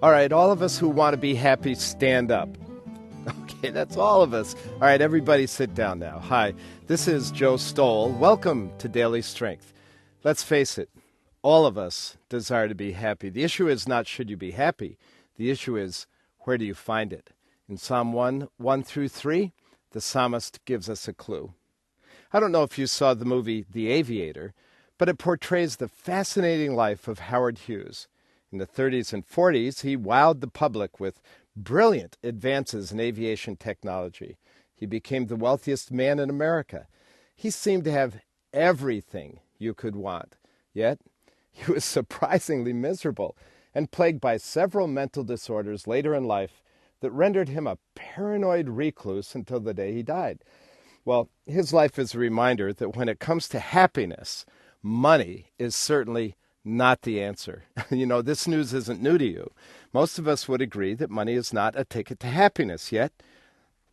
All right, all of us who want to be happy, stand up. Okay, that's all of us. All right, everybody sit down now. Hi, this is Joe Stowell. Welcome to Daily Strength. Let's face it, all of us desire to be happy. The issue is not should you be happy. The issue is where do you find it? In Psalm 1 through 3, the psalmist gives us a clue. I don't know if you saw the movie The Aviator, but it portrays the fascinating life of Howard Hughes. In the 30s and 40s, he wowed the public with brilliant advances in aviation technology. He became the wealthiest man in America. He seemed to have everything you could want. Yet, he was surprisingly miserable and plagued by several mental disorders later in life that rendered him a paranoid recluse until the day he died. Well, his life is a reminder that when it comes to happiness, money is certainly not the answer. You know, this news isn't new to you. Most of us would agree that money is not a ticket to happiness, yet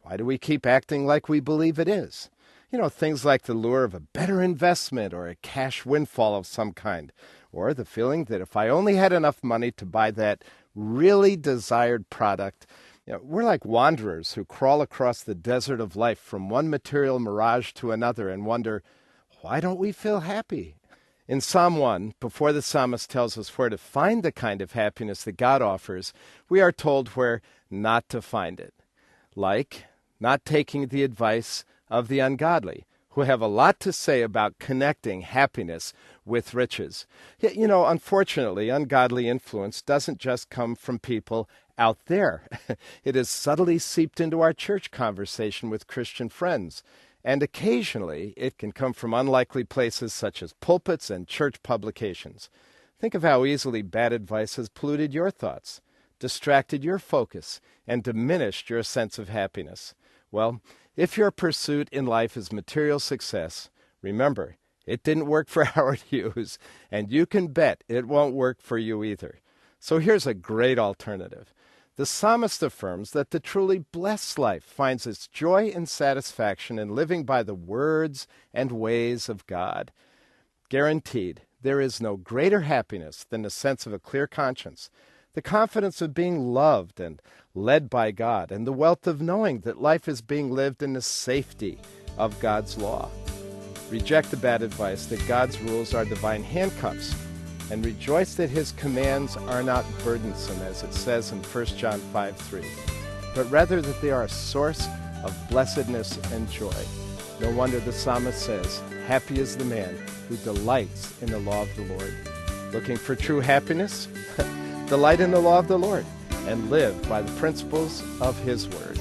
why do we keep acting like we believe it is? You know, things like the lure of a better investment or a cash windfall of some kind, or the feeling that if I only had enough money to buy that really desired product. You know, we're like wanderers who crawl across the desert of life from one material mirage to another and wonder, why don't we feel happy? In Psalm 1, before the psalmist tells us where to find the kind of happiness that God offers, we are told where not to find it. Like not taking the advice of the ungodly, who have a lot to say about connecting happiness with riches. Yet, you know, unfortunately, ungodly influence doesn't just come from people out there. It is subtly seeped into our church conversation with Christian friends. And occasionally, it can come from unlikely places such as pulpits and church publications. Think of how easily bad advice has polluted your thoughts, distracted your focus, and diminished your sense of happiness. Well, if your pursuit in life is material success, remember, it didn't work for Howard Hughes, and you can bet it won't work for you either. So here's a great alternative. The psalmist affirms that the truly blessed life finds its joy and satisfaction in living by the words and ways of God. Guaranteed, there is no greater happiness than the sense of a clear conscience, the confidence of being loved and led by God, and the wealth of knowing that life is being lived in the safety of God's law. Reject the bad advice that God's rules are divine handcuffs, and rejoice that his commands are not burdensome, as it says in 1 John 5:3, but rather that they are a source of blessedness and joy. No wonder the psalmist says, happy is the man who delights in the law of the Lord. Looking for true happiness? Delight in the law of the Lord and live by the principles of his word.